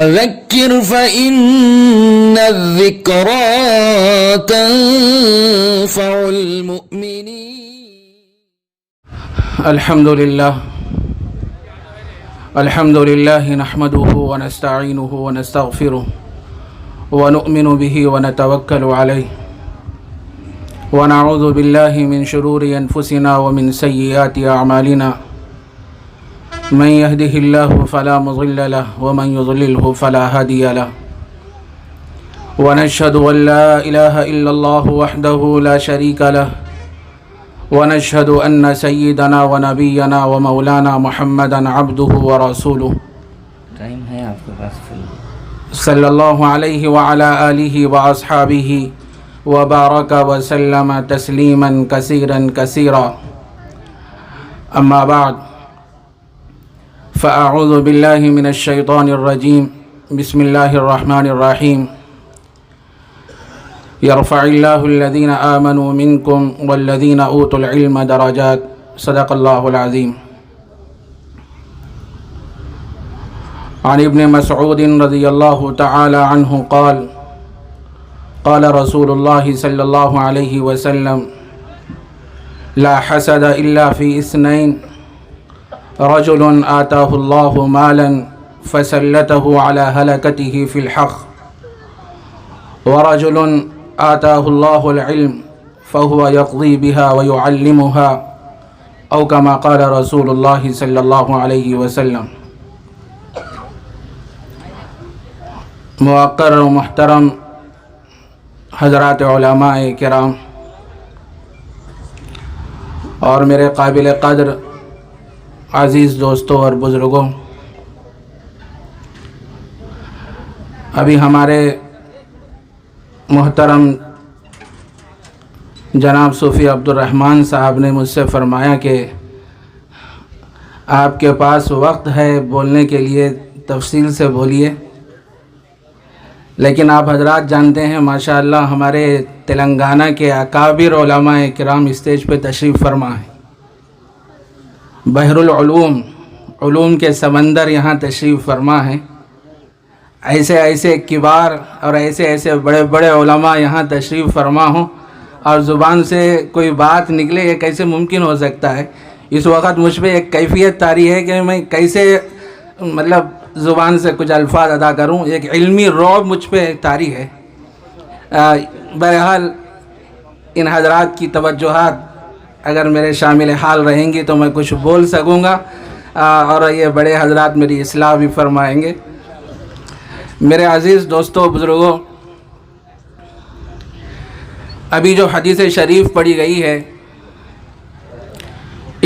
ذکر فإن الذکرى تنفع المؤمنین۔ الحمد لله نحمده ونستعينه ونستغفره ونؤمن به ونتوكل عليه ونعوذ بالله من شرور أنفسنا ومن سيئات أعمالنا، من يهده الله فلا مضل له ومن يضلله فلا هادي له، ونشهد أن لا إله إلا الله وحده لا شريك له، ونشهد أن سيدنا ونبينا ومولانا محمدا عبده ورسوله صلی اللہ علیہ وعلى آلہ وأصحابہ وبارک وسلم تسلیما کثیرا کثیرا، اما بعد فأعوذ باللہ من الشیطان الرجیم، بسم اللہ الرحمن الرحیم۔ يرفع الله الذين آمنوا منكم والذين أوتوا العلم درجات، صدق الله العظيم۔ عن ابن مسعود رضي الله تعالى عنه قال قال رسول الله صلى الله عليه وسلم: لا حسد إلا في اثنين، رجل آتاه الله مالا فسلته على هلكته في الحق، ورجل آتاه الله العلم فهو يقضي بها ويعلمها، أو كما قال رسول الله صلى الله عليه وسلم۔ موقر و محترم حضرات علماء کرام اور میرے قابل قدر عزیز دوستوں اور بزرگوں، ابھی ہمارے محترم جناب صوفی عبدالرحمن صاحب نے مجھ سے فرمایا کہ آپ کے پاس وقت ہے بولنے کے لیے، تفصیل سے بولیے، لیکن آپ حضرات جانتے ہیں ماشاءاللہ ہمارے تلنگانہ کے اکابر علماء کرام اسٹیج پہ تشریف فرما ہیں، بحر العلوم، علوم کے سمندر یہاں تشریف فرما ہیں، ایسے ایسے کبار اور ایسے ایسے بڑے بڑے علماء یہاں تشریف فرما ہوں اور زبان سے کوئی بات نکلے، یہ کیسے ممکن ہو سکتا ہے؟ اس وقت مجھ پہ ایک کیفیت طاری ہے کہ میں کیسے زبان سے کچھ الفاظ ادا کروں، ایک علمی رعب مجھ پہ طاری ہے۔ بہرحال ان حضرات کی توجہات اگر میرے شامل حال رہیں گی تو میں کچھ بول سکوں گا اور یہ بڑے حضرات میری اصلاح بھی فرمائیں گے۔ میرے عزیز دوستوں بزرگوں، ابھی جو حدیث شریف پڑھی گئی ہے،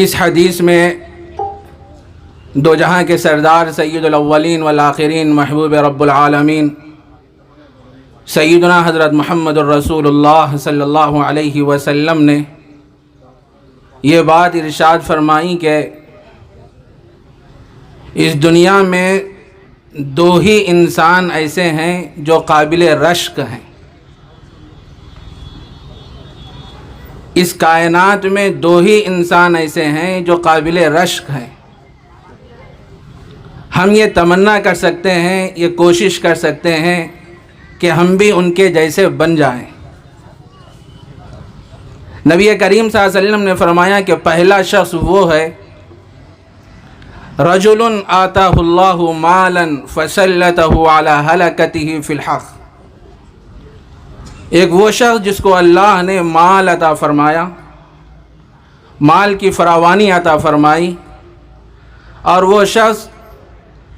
اس حدیث میں دو جہاں کے سردار سید الاولین والآخرین محبوب رب العالمین سیدنا حضرت محمد الرسول اللہ صلی اللہ علیہ وسلم نے یہ بات ارشاد فرمائی کہ اس دنیا میں دو ہی انسان ایسے ہیں جو قابل رشک ہیں، اس کائنات میں دو ہی انسان ایسے ہیں جو قابل رشک ہیں۔ ہم یہ تمنا کر سکتے ہیں، یہ کوشش کر سکتے ہیں کہ ہم بھی ان کے جیسے بن جائیں۔ نبی کریم صلی اللہ علیہ وسلم نے فرمایا کہ پہلا شخص وہ ہے رجل آتاہ اللہ مالا فسلتہ علی ہلکتہ فی الحق، ایک وہ شخص جس کو اللہ نے مال عطا فرمایا، مال کی فراوانی عطا فرمائی، اور وہ شخص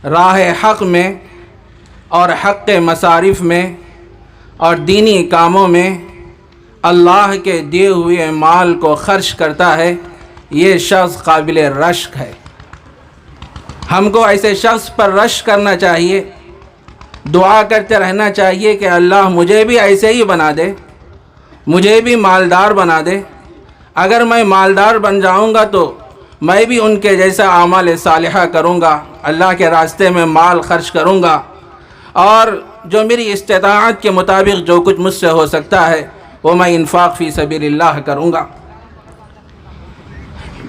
راہ حق میں اور حق مصارف میں اور دینی کاموں میں اللہ کے دیے ہوئے مال کو خرچ کرتا ہے، یہ شخص قابل رشک ہے۔ ہم کو ایسے شخص پر رشک کرنا چاہیے، دعا کرتے رہنا چاہیے کہ اللہ مجھے بھی ایسے ہی بنا دے، مجھے بھی مالدار بنا دے۔ اگر میں مالدار بن جاؤں گا تو میں بھی ان کے جیسا اعمال صالحہ کروں گا، اللہ کے راستے میں مال خرچ کروں گا، اور جو میری استطاعت کے مطابق جو کچھ مجھ سے ہو سکتا ہے وہ میں انفاق فی سبیل اللہ کروں گا۔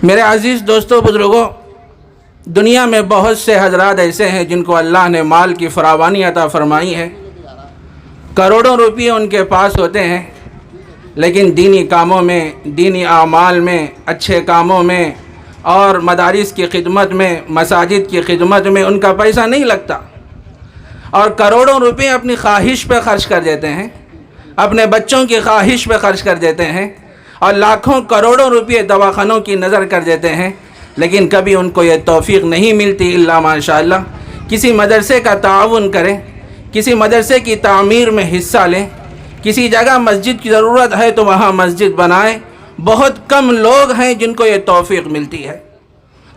میرے عزیز دوستو بزرگوں، دنیا میں بہت سے حضرات ایسے ہیں جن کو اللہ نے مال کی فراوانی عطا فرمائی ہے، کروڑوں روپے ان کے پاس ہوتے ہیں، لیکن دینی کاموں میں، دینی اعمال میں، اچھے کاموں میں اور مدارس کی خدمت میں، مساجد کی خدمت میں ان کا پیسہ نہیں لگتا، اور کروڑوں روپے اپنی خواہش پہ خرچ کر دیتے ہیں، اپنے بچوں کی خواہش پہ خرچ کر دیتے ہیں، اور لاکھوں کروڑوں روپے دواخانوں کی نظر کر دیتے ہیں، لیکن کبھی ان کو یہ توفیق نہیں ملتی الا ماشاءاللہ کسی مدرسے کا تعاون کریں، کسی مدرسے کی تعمیر میں حصہ لیں، کسی جگہ مسجد کی ضرورت ہے تو وہاں مسجد بنائیں۔ بہت کم لوگ ہیں جن کو یہ توفیق ملتی ہے۔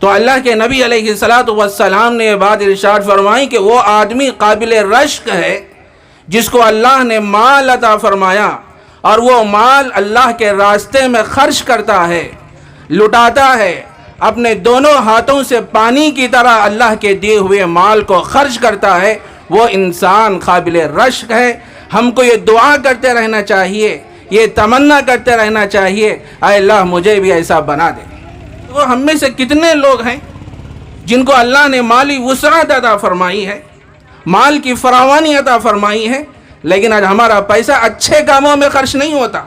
تو اللہ کے نبی علیہ السلام نے یہ بات ارشاد فرمائی کہ وہ آدمی قابل رشک ہے جس کو اللہ نے مال عطا فرمایا اور وہ مال اللہ کے راستے میں خرچ کرتا ہے، لٹاتا ہے، اپنے دونوں ہاتھوں سے پانی کی طرح اللہ کے دیے ہوئے مال کو خرچ کرتا ہے، وہ انسان قابل رشک ہے۔ ہم کو یہ دعا کرتے رہنا چاہیے، یہ تمنا کرتے رہنا چاہیے، اے اللہ مجھے بھی ایسا بنا دے۔ وہ ہم میں سے کتنے لوگ ہیں جن کو اللہ نے مالی وسعت عطا فرمائی ہے، مال کی فراوانی عطا فرمائی ہے، لیکن آج ہمارا پیسہ اچھے کاموں میں خرچ نہیں ہوتا،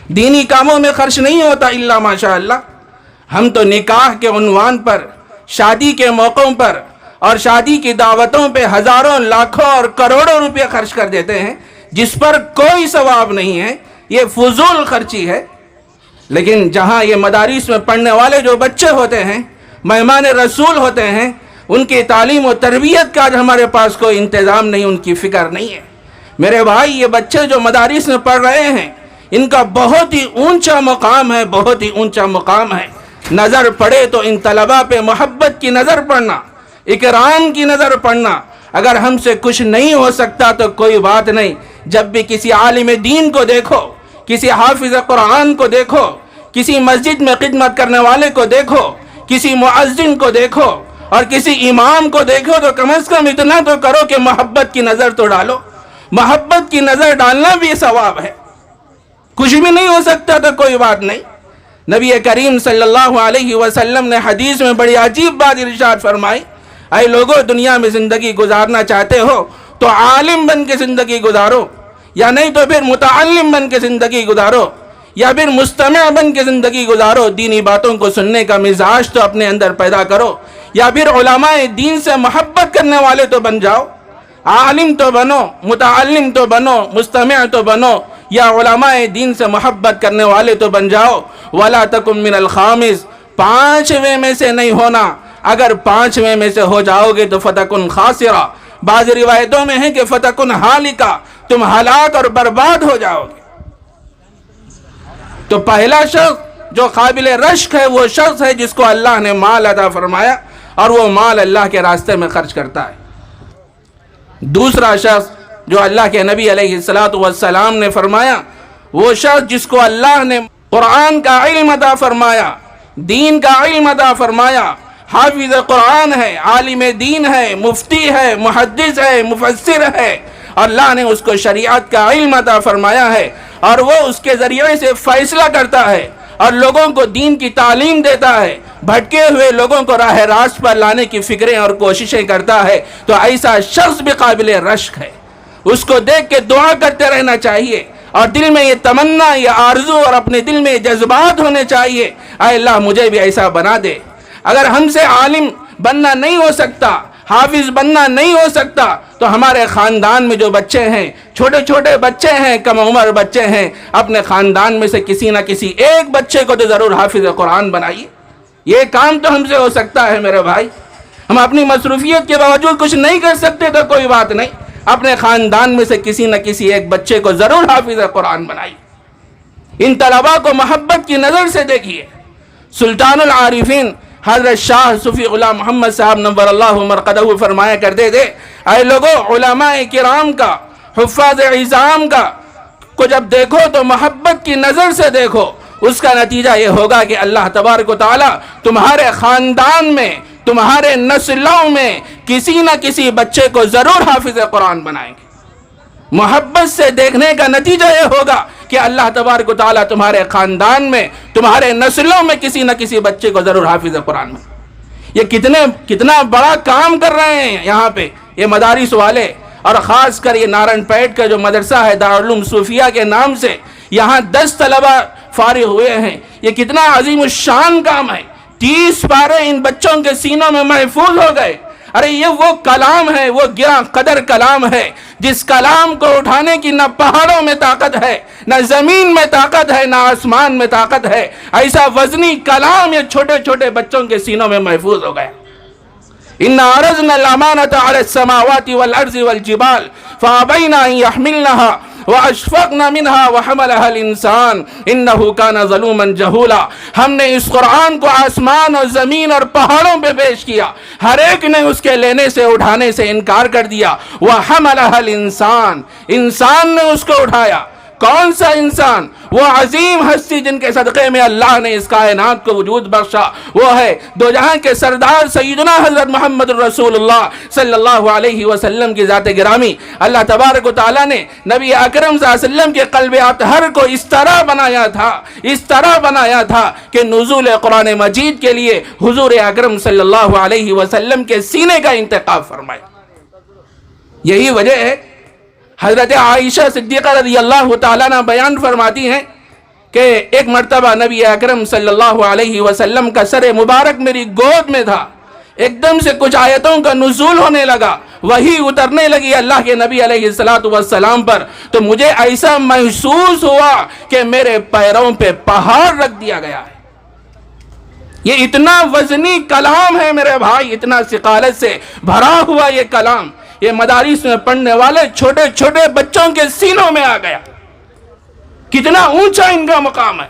دینی کاموں میں خرچ نہیں ہوتا الا ماشاءاللہ۔ ہم تو نکاح کے عنوان پر، شادی کے موقعوں پر اور شادی کی دعوتوں پہ ہزاروں، لاکھوں اور کروڑوں روپے خرچ کر دیتے ہیں جس پر کوئی ثواب نہیں ہے، یہ فضول خرچی ہے۔ لیکن جہاں یہ مدارس میں پڑھنے والے جو بچے ہوتے ہیں، مہمان رسول ہوتے ہیں، ان کی تعلیم و تربیت کا آج ہمارے پاس کوئی انتظام نہیں، ان کی فکر نہیں ہے۔ میرے بھائی، یہ بچے جو مدارس میں پڑھ رہے ہیں ان کا بہت ہی اونچا مقام ہے، بہت ہی اونچا مقام ہے۔ نظر پڑے تو ان طلباء پہ محبت کی نظر پڑنا، اکرام کی نظر پڑنا۔ اگر ہم سے کچھ نہیں ہو سکتا تو کوئی بات نہیں، جب بھی کسی عالم دین کو دیکھو، کسی حافظ قرآن کو دیکھو، کسی مسجد میں خدمت کرنے والے کو دیکھو، کسی مؤذن کو دیکھو اور کسی امام کو دیکھو تو کم از کم اتنا تو کرو کہ محبت کی نظر تو ڈالو۔ محبت کی نظر ڈالنا بھی ثواب ہے۔ کچھ بھی نہیں ہو سکتا تو کوئی بات نہیں۔ نبی کریم صلی اللہ علیہ وسلم نے حدیث میں بڑی عجیب بات ارشاد فرمائی، اے لوگوں، دنیا میں زندگی گزارنا چاہتے ہو تو عالم بن کے زندگی گزارو، یا نہیں تو پھر متعلم بن کے زندگی گزارو، یا پھر مستمع بن کے زندگی گزارو۔ دینی باتوں کو سننے کا مزاج تو اپنے اندر پیدا کرو، یا پھر علماء دین سے محبت کرنے والے تو بن جاؤ۔ عالم تو بنو، متعلم تو بنو، مستمع تو بنو، یا علماء دین سے محبت کرنے والے تو بن جاؤ۔ وَلَا تَكُن مِّنَ الْخَامِسِ، پانچویں میں سے نہیں ہونا۔ اگر پانچویں میں سے ہو جاؤ گے تو فَتَكُن خَاسِرًا، بعض روایتوں میں ہے کہ فَتَكُن ہَالِكًا، تم ہلاک اور برباد ہو جاؤ گے۔ تو پہلا شخص جو قابل رشک ہے وہ شخص ہے جس کو اللہ نے مال عطا فرمایا اور وہ مال اللہ کے راستے میں خرچ کرتا ہے۔ دوسرا شخص جو اللہ کے نبی علیہ السلام نے فرمایا، وہ شخص جس کو اللہ نے قرآن کا علم عطا فرمایا، دین کا علم عطا فرمایا، حافظ قرآن ہے، عالم دین ہے، مفتی ہے، محدث ہے، مفسر ہے، اللہ نے اس کو شریعت کا علم عطا فرمایا ہے اور وہ اس کے ذریعے سے فیصلہ کرتا ہے اور لوگوں کو دین کی تعلیم دیتا ہے، بھٹکے ہوئے لوگوں کو راہ راست پر لانے کی فکریں اور کوششیں کرتا ہے، تو ایسا شخص بھی قابل رشک ہے۔ اس کو دیکھ کے دعا کرتے رہنا چاہیے اور دل میں یہ تمنا، یہ آرزو اور اپنے دل میں یہ جذبات ہونے چاہیے، اے اللہ مجھے بھی ایسا بنا دے۔ اگر ہم سے عالم بننا نہیں ہو سکتا، حافظ بننا نہیں ہو سکتا، تو ہمارے خاندان میں جو بچے ہیں، چھوٹے چھوٹے بچے ہیں، کم عمر بچے ہیں، اپنے خاندان میں سے کسی نہ کسی ایک بچے کو تو ضرور حافظ قرآن بنائیے۔ یہ کام تو ہم سے ہو سکتا ہے میرے بھائی۔ ہم اپنی مصروفیت کے باوجود کچھ نہیں کر سکتے تو کوئی بات نہیں، اپنے خاندان میں سے کسی نہ کسی ایک بچے کو ضرور حافظ قرآن بنائیے۔ ان طلباء کو محبت کی نظر سے دیکھیے۔ سلطان العارفین حضرت شاہ صوفی غلام محمد صاحب نور اللہ مرقدہ فرمایا کرتے تھے، اے لوگو، علماء کرام کا، حفاظ عظام کا کو جب دیکھو تو محبت کی نظر سے دیکھو، اس کا نتیجہ یہ ہوگا کہ اللہ تبارک و تعالی تمہارے خاندان میں، تمہارے نسلوں میں کسی نہ کسی بچے کو ضرور حافظ قرآن بنائیں گے۔ محبت سے دیکھنے کا نتیجہ یہ ہوگا کہ اللہ تبارک و تعالیٰ تمہارے خاندان میں، تمہارے نسلوں میں کسی نہ کسی بچے کو ضرور حافظ قرآن بنائیں۔ یہ کتنا بڑا کام کر رہے ہیں یہاں پہ یہ مدارس والے، اور خاص کر یہ نارائن پیٹ کا جو مدرسہ ہے دارالعلوم صوفیہ کے نام سے، یہاں 10 طلبہ فارغ ہوئے ہیں۔ یہ کتنا عظیم الشان کام ہے، 30 پارے ان بچوں کے سینوں میں محفوظ ہو گئے۔ ارے یہ وہ کلام ہے، وہ گراں قدر کلام ہے جس کلام کو اٹھانے کی نہ پہاڑوں میں طاقت ہے، نہ زمین میں طاقت ہے، نہ آسمان میں طاقت ہے۔ ایسا وزنی کلام یہ چھوٹے چھوٹے بچوں کے سینوں میں محفوظ ہو گیا۔ إِنَّا عَرَضْنَا الْأَمَانَةَ عَلَى السَّمَاوَاتِ وَالْأَرْضِ وَالْجِبَالِ فَأَبَيْنَ أَن يَحْمِلْنَهَا وَأَشْفَقْنَ مِنْهَا وَحَمَلَهَا الْإِنسَانُ إِنَّهُ كَانَ ظَلُومًا جَهُولًا۔ ہم نے اس قرآن کو آسمان اور زمین اور پہاڑوں پہ پیش کیا، ہر ایک نے اس کے لینے سے اٹھانے سے انکار کر دیا۔ وَحَمَلَهَا الْإِنسَانُ، انسان نے اس کو اٹھایا۔ کون سا انسان؟ وہ عظیم ہستی جن کے صدقے میں اللہ نے اس کائنات کو وجود بخشا، وہ ہے دو جہاں کے سردار سیدنا حضرت محمد رسول اللہ صلی اللہ علیہ وسلم کی ذات گرامی۔ اللہ تبارک و تعالیٰ نے نبی اکرم صلی اللہ علیہ وسلم کے قلب اطہر کو اس طرح بنایا تھا کہ نزول قرآن مجید کے لیے حضور اکرم صلی اللہ علیہ وسلم کے سینے کا انتخاب فرمایا۔ یہی وجہ ہے حضرت عائشہ صدیقہ رضی اللہ تعالیٰ عنہ بیان فرماتی ہیں کہ ایک مرتبہ نبی اکرم صلی اللہ علیہ وسلم کا سر مبارک میری گود میں تھا، ایک دم سے کچھ آیتوں کا نزول ہونے لگا، وحی اترنے لگی اللہ کے نبی علیہ السلام پر، تو مجھے ایسا محسوس ہوا کہ میرے پیروں پہ پہاڑ رکھ دیا گیا ہے۔ یہ اتنا وزنی کلام ہے میرے بھائی، اتنا ثقالت سے بھرا ہوا یہ کلام، یہ مدارس میں پڑھنے والے چھوٹے چھوٹے بچوں کے سینوں میں آ گیا۔ کتنا اونچا ان کا مقام ہے۔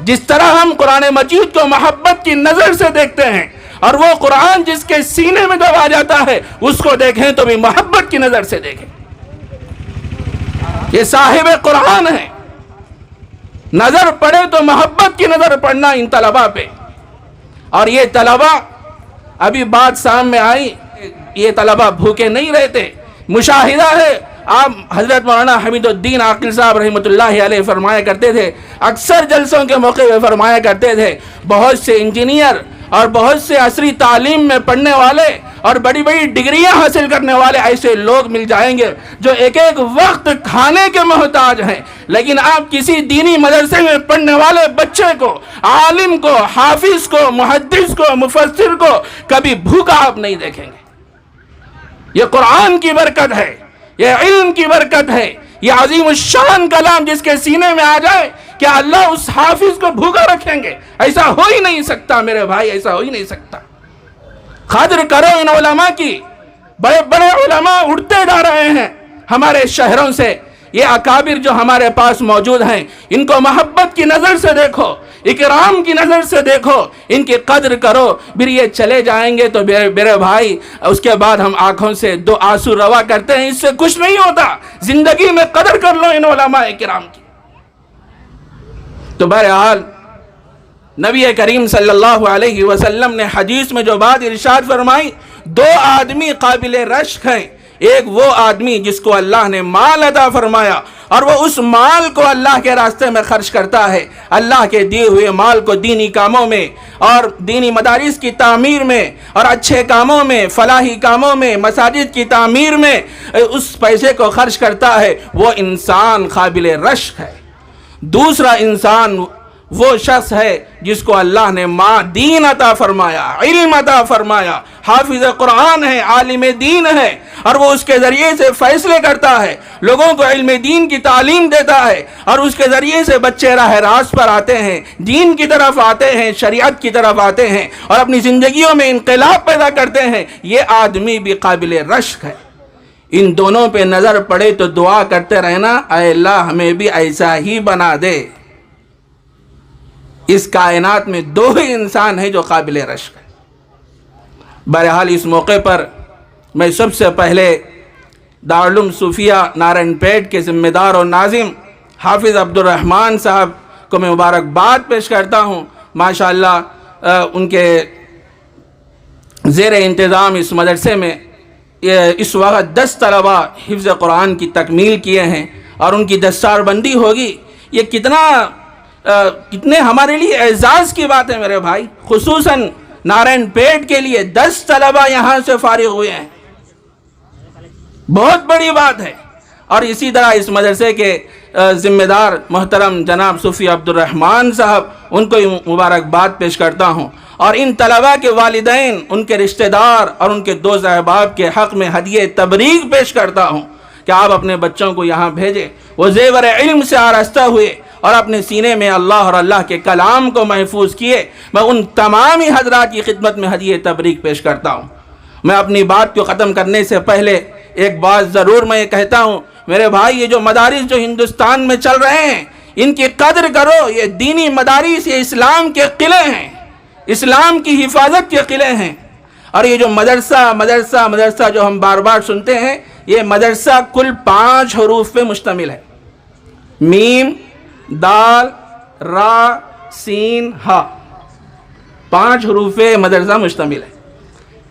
جس طرح ہم قرآن مجید کو محبت کی نظر سے دیکھتے ہیں، اور وہ قرآن جس کے سینے میں جب آ جاتا ہے اس کو دیکھیں تو بھی محبت کی نظر سے دیکھیں۔ یہ صاحب قرآن ہے، نظر پڑے تو محبت کی نظر پڑنا ان طلبہ پہ۔ اور یہ طلبہ ابھی بات سامنے آئی، یہ طلبہ بھوکے نہیں رہتے۔ مشاہدہ ہے، آپ حضرت مولانا حمید الدین عاقل صاحب رحمۃ اللہ علیہ فرمایا کرتے تھے، اکثر جلسوں کے موقع پہ فرمایا کرتے تھے، بہت سے انجینئر اور بہت سے عصری تعلیم میں پڑھنے والے اور بڑی بڑی ڈگریاں حاصل کرنے والے ایسے لوگ مل جائیں گے جو ایک ایک وقت کھانے کے محتاج ہیں، لیکن آپ کسی دینی مدرسے میں پڑھنے والے بچے کو، عالم کو، حافظ کو، محدث کو، مفسر کو کبھی بھوکا آپ نہیں دیکھیں گے۔ یہ قرآن کی برکت ہے، یہ علم کی برکت ہے، یہ عظیم الشان کلام جس کے سینے میں آ جائے کیا اللہ اس حافظ کو بھوکا رکھیں گے؟ ایسا ہو ہی نہیں سکتا میرے بھائی، ایسا ہو ہی نہیں سکتا۔ قدر کرو ان علماء کی، بڑے بڑے علماء اٹھتے جا رہے ہیں ہمارے شہروں سے۔ یہ اکابر جو ہمارے پاس موجود ہیں ان کو محبت کی نظر سے دیکھو، اکرام کی نظر سے دیکھو، ان کی قدر کرو، پھر یہ چلے جائیں گے تو میرے بھائی اس کے بعد ہم آنکھوں سے دو آنسو روا کرتے ہیں، اس سے کچھ نہیں ہوتا۔ زندگی میں قدر کر لو ان علماء کرام کی۔ تو بہرحال نبی کریم صلی اللہ علیہ وسلم نے حدیث میں جو بات ارشاد فرمائی، دو آدمی قابل رشک ہیں، ایک وہ آدمی جس کو اللہ نے مال عطا فرمایا اور وہ اس مال کو اللہ کے راستے میں خرچ کرتا ہے، اللہ کے دیے ہوئے مال کو دینی کاموں میں اور دینی مدارس کی تعمیر میں اور اچھے کاموں میں، فلاحی کاموں میں، مساجد کی تعمیر میں اس پیسے کو خرچ کرتا ہے، وہ انسان قابل رشک ہے۔ دوسرا انسان وہ شخص ہے جس کو اللہ نے دین عطا فرمایا، علم عطا فرمایا، حافظ قرآن ہے، عالم دین ہے، اور وہ اس کے ذریعے سے فیصلے کرتا ہے، لوگوں کو علم دین کی تعلیم دیتا ہے، اور اس کے ذریعے سے بچے راہ راست پر آتے ہیں، دین کی طرف آتے ہیں، شریعت کی طرف آتے ہیں، اور اپنی زندگیوں میں انقلاب پیدا کرتے ہیں۔ یہ آدمی بھی قابل رشک ہے۔ ان دونوں پہ نظر پڑے تو دعا کرتے رہنا، اے اللہ ہمیں بھی ایسا ہی بنا دے۔ اس کائنات میں دو ہی انسان ہیں جو قابل رشک ہے۔ بہرحال اس موقع پر میں سب سے پہلے دارالعلوم صوفیہ نارائن پیٹ کے ذمہ دار اور ناظم حافظ عبدالرحمن صاحب کو میں مبارکباد پیش کرتا ہوں۔ ماشاءاللہ ان کے زیر انتظام اس مدرسے میں اس وقت 10 طلبہ حفظ قرآن کی تکمیل کیے ہیں اور ان کی دستار بندی ہوگی۔ یہ کتنے ہمارے لیے اعزاز کی بات ہے میرے بھائی، خصوصاً نارائن پیٹ کے لیے 10 طلبہ یہاں سے فارغ ہوئے ہیں، بہت بڑی بات ہے۔ اور اسی طرح اس مدرسے کے ذمہ دار محترم جناب صوفی عبد الرحمن صاحب، ان کو مبارکباد پیش کرتا ہوں، اور ان طلباء کے والدین، ان کے رشتہ دار اور ان کے دوست احباب کے حق میں ہدیہ تبریک پیش کرتا ہوں کہ آپ اپنے بچوں کو یہاں بھیجیں، وہ زیور علم سے آراستہ ہوئے اور اپنے سینے میں اللہ اور اللہ کے کلام کو محفوظ کیے۔ میں ان تمامی حضرات کی خدمت میں ہدیہ تبریک پیش کرتا ہوں۔ میں اپنی بات کو ختم کرنے سے پہلے ایک بات ضرور میں یہ کہتا ہوں، میرے بھائی، یہ جو مدارس جو ہندوستان میں چل رہے ہیں، ان کی قدر کرو۔ یہ دینی مدارس، یہ اسلام کے قلعے ہیں، اسلام کی حفاظت کے قلعے ہیں۔ اور یہ جو مدرسہ جو ہم بار بار سنتے ہیں، یہ مدرسہ کل 5 حروف پہ مشتمل ہے، میم، دال، را، سین، ہا، 5 حروف پہ مدرسہ مشتمل ہے۔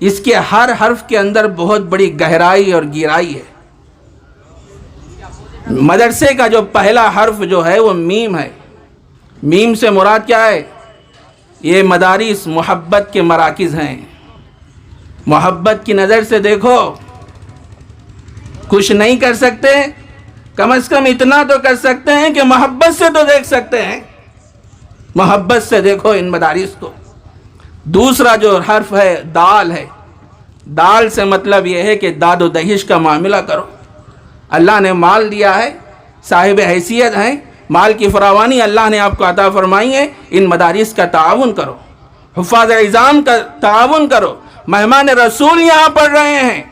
اس کے ہر حرف کے اندر بہت بڑی گہرائی اور گہرائی ہے۔ مدرسے کا جو پہلا حرف جو ہے وہ میم ہے۔ میم سے مراد کیا ہے؟ یہ مدارس محبت کے مراکز ہیں۔ محبت کی نظر سے دیکھو، کچھ نہیں کر سکتے، کم از کم اتنا تو کر سکتے ہیں کہ محبت سے تو دیکھ سکتے ہیں، محبت سے دیکھو ان مدارس کو۔ دوسرا جو حرف ہے دال ہے۔ دال سے مطلب یہ ہے کہ داد و دہیش کا معاملہ کرو۔ اللہ نے مال دیا ہے، صاحب حیثیت ہیں، مال کی فراوانی اللہ نے آپ کو عطا فرمائی ہے، ان مدارس کا تعاون کرو، حفاظ اعظام کا تعاون کرو۔ مہمان رسول یہاں پڑھ رہے ہیں،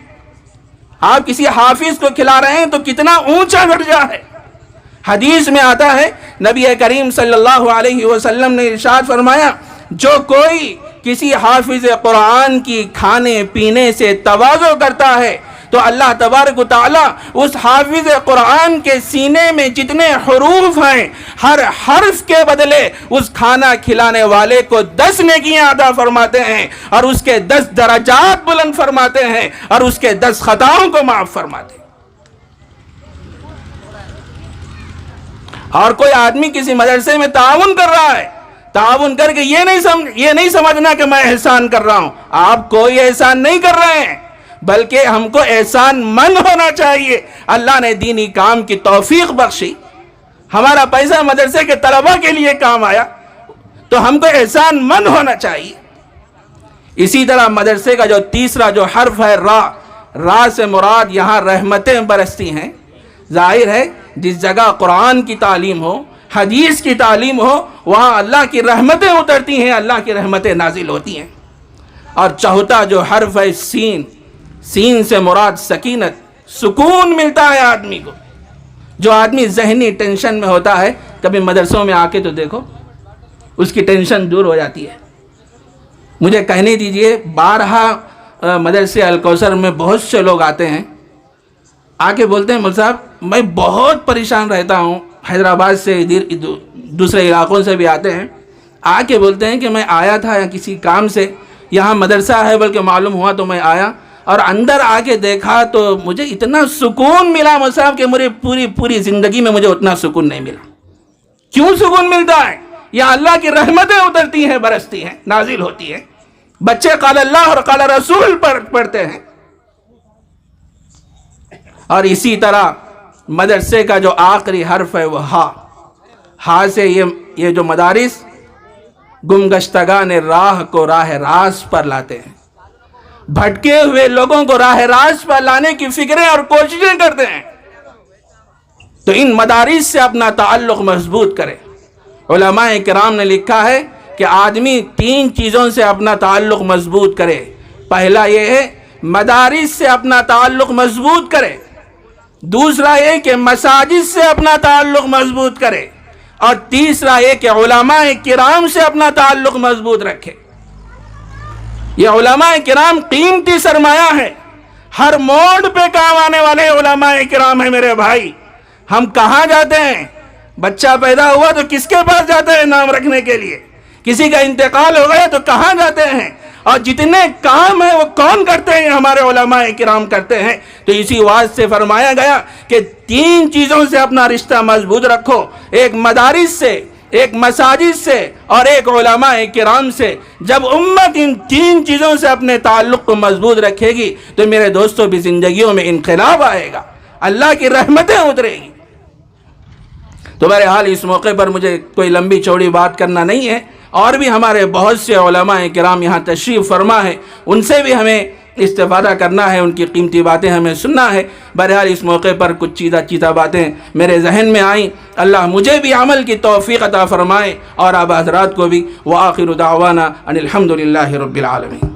آپ کسی حافظ کو کھلا رہے ہیں تو کتنا اونچا درجہ ہے۔ حدیث میں آتا ہے، نبی کریم صلی اللہ علیہ وسلم نے ارشاد فرمایا، جو کوئی کسی حافظ قرآن کی کھانے پینے سے تواضع کرتا ہے تو اللہ تبارک و تعالی اس حافظ قرآن کے سینے میں جتنے حروف ہیں، ہر حرف کے بدلے اس کھانا کھلانے والے کو 10 نیکیاں عطا فرماتے ہیں، اور اس کے 10 درجات بلند فرماتے ہیں، اور اس کے 10 خطاؤں کو معاف فرماتے ہیں۔ اور کوئی آدمی کسی مدرسے میں تعاون کر رہا ہے، تعاون کر کے یہ نہیں سمجھنا کہ میں احسان کر رہا ہوں، آپ کوئی احسان نہیں کر رہے ہیں، بلکہ ہم کو احسان مند ہونا چاہیے۔ اللہ نے دینی کام کی توفیق بخشی، ہمارا پیسہ مدرسے کے طلباء کے لیے کام آیا، تو ہم کو احسان مند ہونا چاہیے۔ اسی طرح مدرسے کا جو تیسرا جو حرف ہے را، را سے مراد یہاں رحمتیں برستی ہیں۔ ظاہر ہے جس جگہ قرآن کی تعلیم ہو، حدیث کی تعلیم ہو، وہاں اللہ کی رحمتیں اترتی ہیں، اللہ کی رحمتیں نازل ہوتی ہیں۔ اور چوتھا جو حرف ہے سین، سین سے مراد سکینت، سکون ملتا ہے آدمی کو۔ جو آدمی ذہنی ٹینشن میں ہوتا ہے، کبھی مدرسوں میں آ کے تو دیکھو، اس کی ٹینشن دور ہو جاتی ہے۔ مجھے کہنے دیجئے، بارہا مدرسے الکوثر میں بہت سے لوگ آتے ہیں، آ کے بولتے ہیں، مول صاحب میں بہت پریشان رہتا ہوں، حیدرآباد سے دوسرے علاقوں سے بھی آتے ہیں، آ کے بولتے ہیں کہ میں آیا تھا کسی کام سے، یہاں مدرسہ ہے بلکہ معلوم ہوا تو میں آیا، اور اندر آ کے دیکھا تو مجھے اتنا سکون ملا مول صاحب کہ مجھے پوری زندگی میں مجھے اتنا سکون نہیں ملا۔ کیوں سکون ملتا ہے؟ یہ اللہ کی رحمتیں اترتی ہیں، برستی ہیں، نازل ہوتی ہیں۔ بچے قال اللہ اور قال رسول پڑھتے ہیں۔ اور اسی طرح مدرسے کا جو آخری حرف ہے وہ ہا، ہا سے یہ جو مدارس گمگشتگان راہ کو راہ راست پر لاتے ہیں، بھٹکے ہوئے لوگوں کو راہ راست پر لانے کی فکریں اور کوششیں کرتے ہیں، تو ان مدارس سے اپنا تعلق مضبوط کرے۔ علماء کرام نے لکھا ہے کہ آدمی 3 چیزوں سے اپنا تعلق مضبوط کرے۔ پہلا یہ ہے مدارس سے اپنا تعلق مضبوط کرے، دوسرا یہ کہ مساجد سے اپنا تعلق مضبوط کرے، اور تیسرا یہ کہ علماء کرام سے اپنا تعلق مضبوط رکھے۔ یہ علماء کرام قیمتی سرمایہ ہے، ہر موڑ پہ کام آنے والے علماء کرام ہیں میرے بھائی۔ ہم کہاں جاتے ہیں؟ بچہ پیدا ہوا تو کس کے پاس جاتے ہیں نام رکھنے کے لیے؟ کسی کا انتقال ہو گیا تو کہاں جاتے ہیں؟ اور جتنے کام ہیں وہ کون کرتے ہیں؟ ہمارے علماء کرام کرتے ہیں۔ تو اسی واسطے سے فرمایا گیا کہ 3 چیزوں سے اپنا رشتہ مضبوط رکھو، ایک مدارس سے، ایک مساجد سے اور ایک علماء کرام سے جب امت ان تین چیزوں سے اپنے تعلق کو مضبوط رکھے گی تو میرے دوستوں بھی زندگیوں میں انقلاب آئے گا، اللہ کی رحمتیں اترے گی۔ تو بہرحال اس موقع پر مجھے کوئی لمبی چوڑی بات کرنا نہیں ہے، اور بھی ہمارے بہت سے علماء کرام یہاں تشریف فرما ہے، ان سے بھی ہمیں استفادہ کرنا ہے، ان کی قیمتی باتیں ہمیں سننا ہے۔ بہرحال اس موقع پر کچھ چیزہ باتیں میرے ذہن میں آئیں، اللہ مجھے بھی عمل کی توفیق عطا فرمائے اور آپ حضرات کو بھی۔ وآخر دعوانا ان الحمد للہ رب العالمین۔